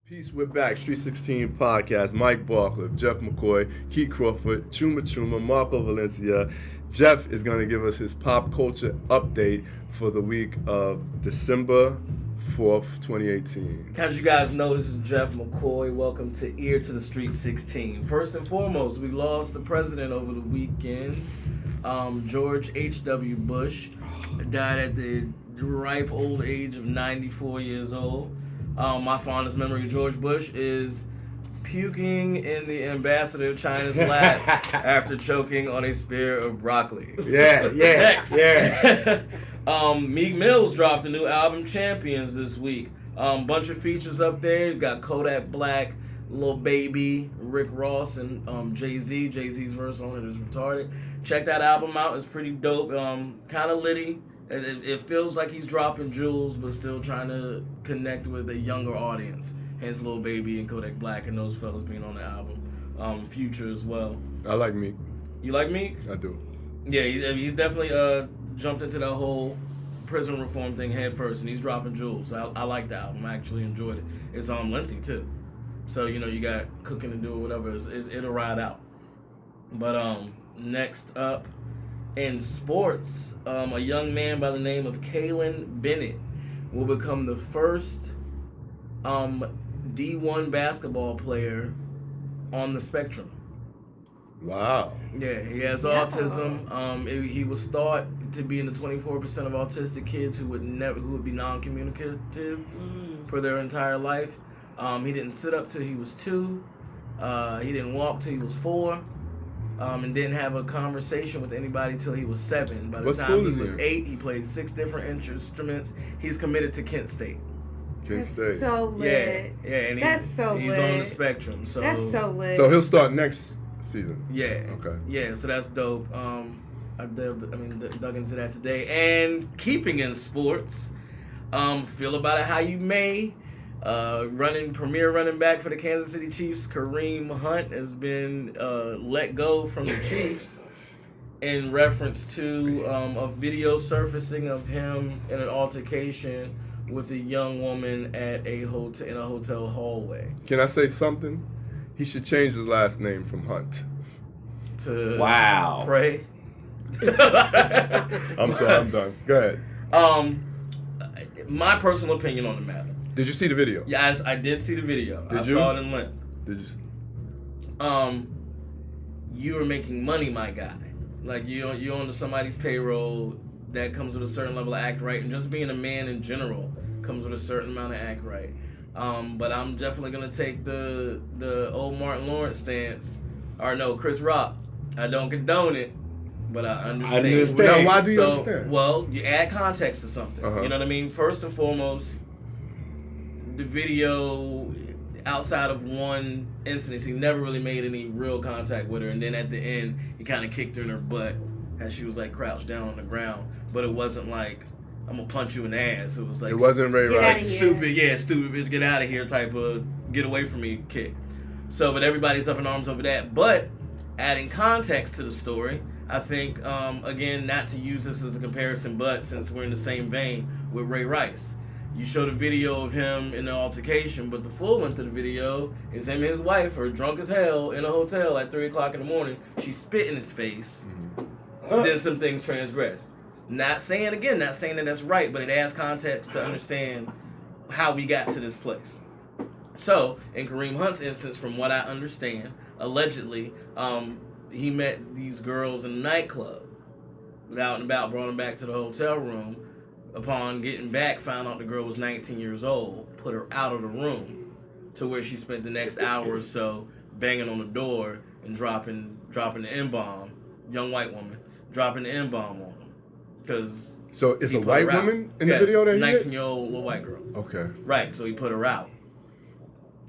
Peace, we're back. ST16 podcast. Mike Barclift, Jeff McCOY, Keith Crawford, CHUMA, Marco Valencia. Jeff is going to give us his pop culture update for the week of December 4th, 2018. As you guys know, this is Jeff McCOY. Welcome to Ear to the Street 16. First and foremost, we lost the president over the weekend. George H.W. Bush died at the ripe old age of 94 years old. My fondest memory of George Bush is puking in the ambassador of China's lap after choking on a spear of broccoli. Yeah. Meek Mill's dropped a new album, Champions, this week. Bunch of features up there. He's got Kodak Black, Lil Baby, Rick Ross, and Jay-Z. Jay-Z's verse on it is retarded. Check that album out. It's pretty dope. Kind of litty. It feels like he's dropping jewels, but still trying to connect with a younger audience. Hence Lil Baby and Kodak Black and those fellas being on the album. Future as well. I like Meek. You like Meek? I do. Yeah, he's definitely jumped into that whole prison reform thing head first, and he's dropping jewels. I like the album. I actually enjoyed it. It's lengthy too, so you got cooking to do or whatever. It'll ride out. But next up. In sports, a young man by the name of Kalen Bennett will become the first D1 basketball player on the spectrum. Wow. Yeah, he has autism. He was thought to be in the 24% of autistic kids who would be non-communicative for their entire life. He didn't sit up till he was 2. He didn't walk till he was 4. And didn't have a conversation with anybody till he was 7. By the time he was 8, he played 6 different instruments. He's committed to Kent State. Kent State. So lit. Yeah, and he's on the spectrum. So that's so lit. So he'll start next season. Yeah. Okay. Yeah, so that's dope. I dug into that today. And keeping in sports, feel about it how you may. Premier running back for the Kansas City Chiefs, KAREEM Hunt, has been let go from the Chiefs in reference to a video surfacing of him in an altercation with a young woman at a hotel in a hotel hallway. Can I say something? He should change his last name from Hunt to Pray. Pray. I'm sorry, I'm done. Go ahead. My personal opinion on the matter. Did you see the video? Yes, I did see the video. I saw it in length. Did you? You are making money, my guy. Like you're on somebody's payroll. That comes with a certain level of act right, and just being a man in general comes with a certain amount of act right. But I'm definitely gonna take the old Martin Lawrence stance. Or no, Chris Rock. I don't condone it, but I understand. Now, why do you understand? Well, you add context to something. Uh-huh. You know what I mean? First and foremost, the video, outside of one incident, he never really made any real contact with her, and then at the end, he kind of kicked her in her butt as she was like crouched down on the ground. But it wasn't like, I'm gonna punch you in the ass. It was like, it wasn't Ray Rice. Stupid, get out of here type of get away from me kick. So, but everybody's up in arms over that. But adding context to the story, I think, again, not to use this as a comparison, but since we're in the same vein with Ray Rice. You showed a video of him in the altercation, but the full length of the video is him and his wife are drunk as hell in a hotel at 3 o'clock in the morning. She spit in his face, did some things transgressed. Not saying that that's right, but it adds context to understand how we got to this place. So, in KAREEM Hunt's instance, from what I understand, allegedly, he met these girls in a nightclub. Out and about, brought them back to the hotel room. Upon getting back, found out the girl was 19 years old, put her out of the room to where she spent the next hour or so banging on the door and dropping the N-bomb, young white woman, dropping the N-bomb on him. So it's a white woman in the video that he 19-year-old little white girl. Okay. Right, so he put her out.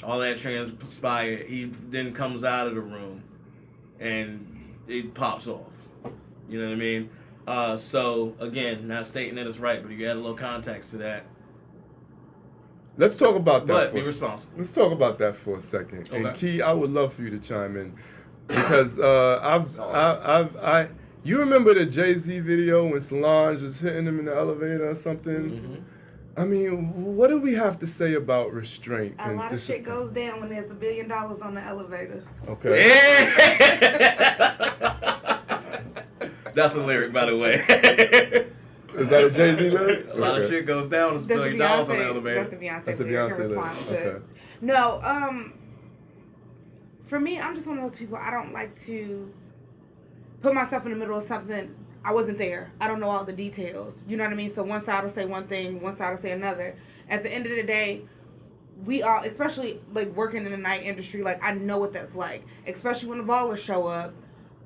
All that transpired. He then comes out of the room and it pops off. You know what I mean? So, again, not stating that it's right, but you add a little context to that. Let's talk about that. But be responsible. Let's talk about that for a second. Okay. And Key, I would love for you to chime in because you remember the Jay-Z video when Solange was hitting him in the elevator or something? Mm-hmm. I mean, what do we have to say about restraint? A lot of shit goes down when there's $1 billion on the elevator. Okay. That's a lyric, by the way. Is that a Jay-Z lyric? A lot of shit goes down with $1 billion on the elevator. That's a Beyonce That's a lyric Beyonce in response lyric. to. Okay. No, for me, I'm just one of those people, I don't like to put myself in the middle of something. I wasn't there. I don't know all the details. You know what I mean? So one side will say one thing, one side will say another. At the end of the day, we all, especially like working in the night industry, like I know what that's like. Especially when the ballers show up,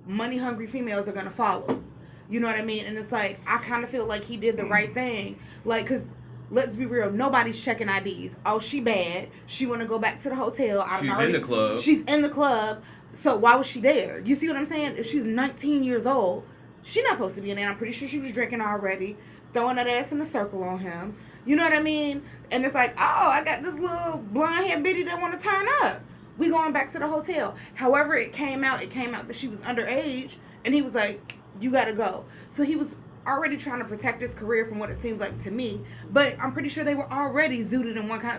money hungry females are gonna follow. You know what I mean? And it's like, I kind of feel like he did the right thing. Like, cause let's be real, nobody's checking IDs. Oh, she bad. She want to go back to the hotel. She's in the club. She's in the club. So why was she there? You see what I'm saying? If she's 19 years old, she's not supposed to be in there. I'm pretty sure she was drinking already, throwing that ass in a circle on him. You know what I mean? And it's like, oh, I got this little blonde hair bitty that want to turn up. We going back to the hotel. However, it came out that she was underage, and he was like, you got to go. So he was already trying to protect his career from what it seems like to me, but I'm pretty sure they were already zooted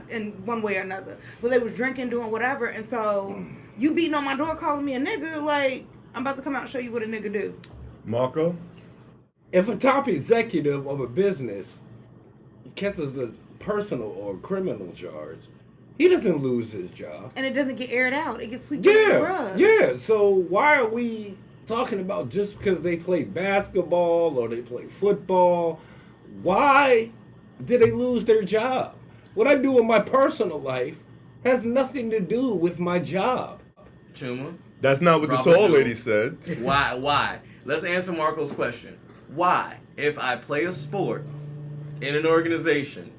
in one way or another. But they was drinking, doing whatever, and so you beating on my door calling me a nigga, like I'm about to come out and show you what a nigga do. Marco? If a top executive of a business catches a personal or criminal charge, he doesn't lose his job. And it doesn't get aired out. It gets swept under the rug. Yeah. So why are we talking about just because they play basketball or they play football? Why did they lose their job? What I do in my personal life has nothing to do with my job. Chuma? That's not what the tall lady said. Why? Let's answer Marco's question. Why, if I play a sport in an organization,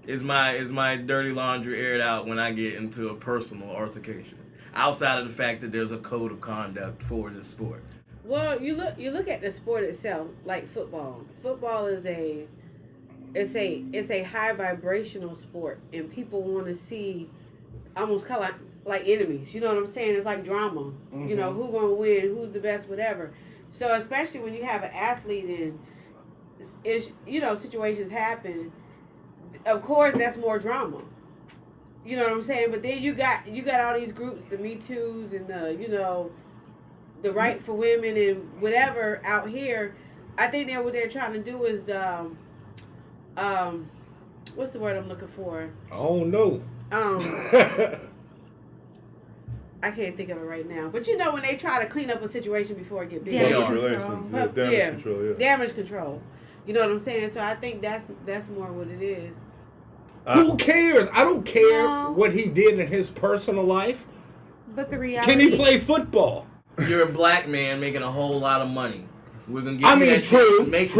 is my dirty laundry aired out when I get into a personal altercation? Outside of the fact that there's a code of conduct for this sport. Well, you look at the sport itself, like football. Football is a high vibrational sport, and people want to see almost kind of like enemies. You know what I'm saying? It's like drama. Mm-hmm. You know, who gonna win? Who's the best? Whatever. So especially when you have an athlete and situations happen, of course that's more drama. You know what I'm saying? But then you got all these groups, the Me Too's and the right for women and whatever out here. I think that what they're trying to do is what's the word I'm looking for? Oh no. I can't think of it right now. But when they try to clean up a situation before it gets big. Damage control. Damage control. You know what I'm saying? So I think that's more what it is. Who cares? I don't care what he did in his personal life. But the reality... Can he play football? You're a black man making a whole lot of money. We're going to give you that true, to make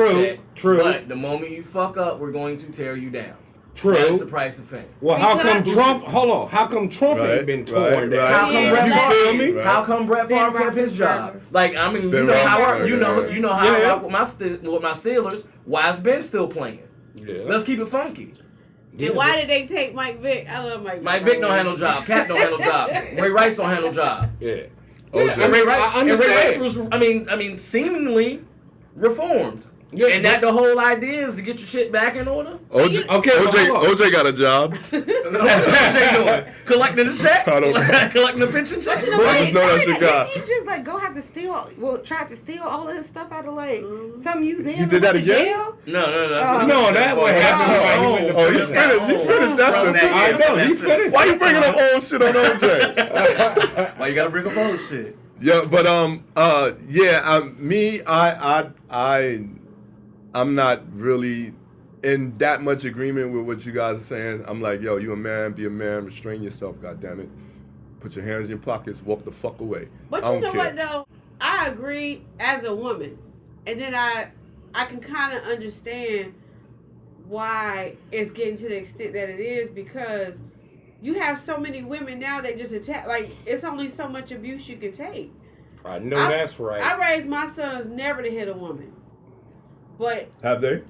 true. But the moment you fuck up, we're going to tear you down. True. That's the price of fame. Well, how come Trump... Hold on. How come Trump ain't been torn down? How come Brett You feel me? Right. How come Brett Favre kept his job? Like, I mean, you know how I rock with my Steelers. Why is Ben still playing? Yeah. Let's keep it funky. And why did they take Mike Vick? I love Mike Vick. Mike Vick don't handle job. Cat don't handle job. Ray Rice don't handle job. Yeah. And Ray Rice was, I mean, seemingly reformed. Yeah, and that the whole idea is to get your shit back in order. OJ got a job. What's OJ doing? Collecting his check? I don't know. Collecting the pension check? But you know what? He just tried to steal all of his stuff out of some museum. He did that again? Jail? No. That what happened. He's finished. He finished. That's the I know. He finished. Why you bringing up old shit on OJ? Why you gotta bring up old shit? Yeah, but I'm not really in that much agreement with what you guys are saying. I'm like, yo, you a man, be a man, restrain yourself, goddammit. Put your hands in your pockets, walk the fuck away. But you know what though? I agree as a woman. And then I can kind of understand why it's getting to the extent that it is, because you have so many women now that just attack. Like, it's only so much abuse you can take. I know that's right. I raised my sons never to hit a woman. But have they?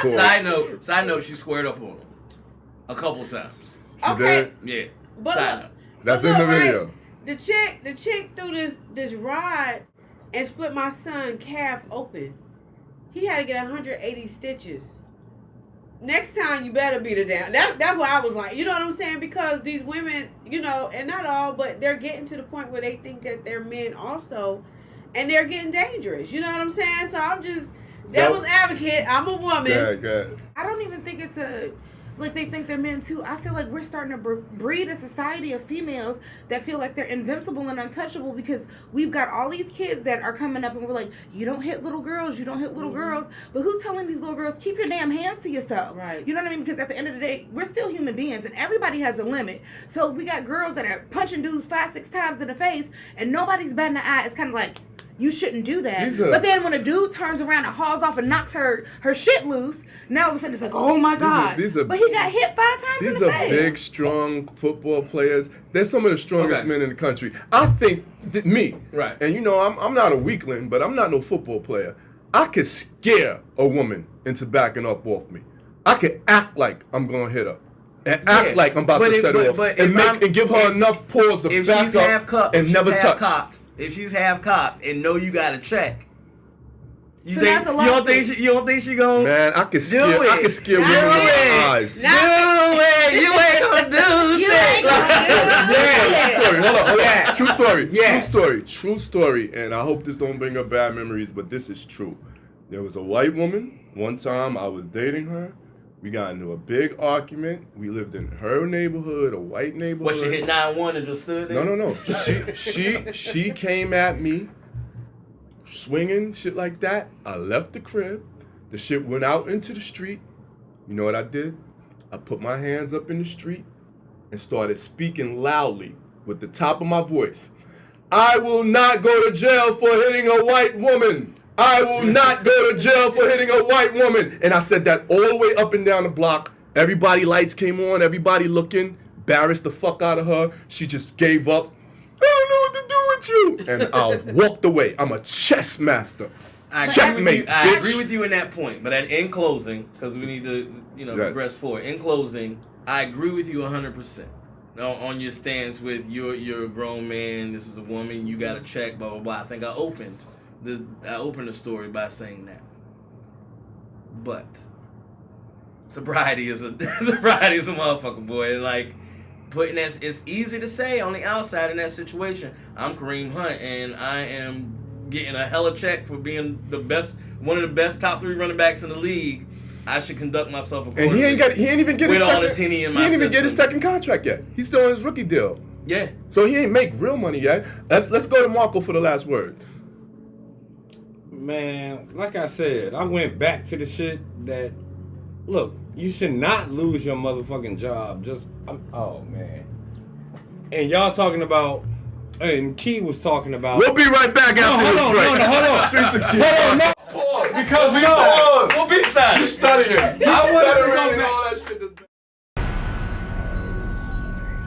Side note, she squared up on him a couple times. Okay. Yeah. But look, that's in the video. The chick threw this rod and split my son's calf open. He had to get 180 stitches. next time you better beat her down. That's what I was like. You know what I'm saying? Because these women, you know, and not all, but they're getting to the point where they think that they're men also, and they're getting dangerous. You know what I'm saying? So I'm just devil's advocate. I'm a woman. Good. I don't even think it's like they think they're men too. I feel like we're starting to breed a society of females that feel like they're invincible and untouchable because we've got all these kids that are coming up and we're like, you don't hit little girls, you don't hit little girls. But who's telling these little girls, keep your damn hands to yourself? Right. You know what I mean? Because at the end of the day, we're still human beings and everybody has a limit. So we got girls that are punching dudes 5-6 times in the face and nobody's batting an eye. It's kind of like, you shouldn't do that. But then when a dude turns around and hauls off and knocks her shit loose, now all of a sudden it's like, oh my God. But he got hit 5 times in the face. These are big, strong football players. They're some of the strongest men in the country. I think me, right? And you know, I'm not a weakling, but I'm not no football player. I could scare a woman into backing up off me. I could act like I'm gonna hit her. And act like I'm about to set her off. And give her enough pause to back up and never touch. If she's half cocked and know you got a check, you don't think she gonna? Man, I can scare women with my eyes. Do it. You ain't gonna do shit. Yeah, true story. Yes. True story. And I hope this don't bring up bad memories, but this is true. There was a white woman. One time I was dating her. We got into a big argument. We lived in her neighborhood, a white neighborhood. What, she hit 9-1 and just stood there? No. She came at me, swinging, shit like that. I left the crib. The shit went out into the street. You know what I did? I put my hands up in the street and started speaking loudly with the top of my voice. I will not go to jail for hitting a white woman. I will not go to jail for hitting a white woman. And I said that all the way up and down the block. Everybody lights came on, everybody looking, embarrassed the fuck out of her. She just gave up. I don't know what to do with you. And I walked away. I'm a chess master. I agree with you in that point. But in closing, because we need to, progress forward. In closing, I agree with you 100%. On your stance with you're a grown man, this is a woman, you got to check, blah, blah, blah. I think I opened the story by saying that. But sobriety is a motherfucker, boy. And like putting that, it's easy to say on the outside in that situation. I'm Kareem Hunt, and I am getting a hella check for being one of the best top 3 running backs in the league. I should conduct myself accordingly. And he ain't even get his all this Henny in my system. He ain't even get his second contract yet. He's still on his rookie deal. Yeah. So he ain't make real money yet. Let's go to Marco for the last word. Man, like I said, I went back to the shit that, look, you should not lose your motherfucking job. Oh, man. And y'all talking about, and Key was talking about. We'll be right back after this break. Hold on. 316. Hold on, no. Pause. Because we pause. We'll be studying. You studying. And all that shit.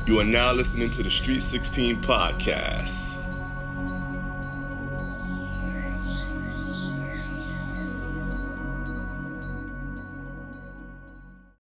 You are now listening to the Street 16 podcast.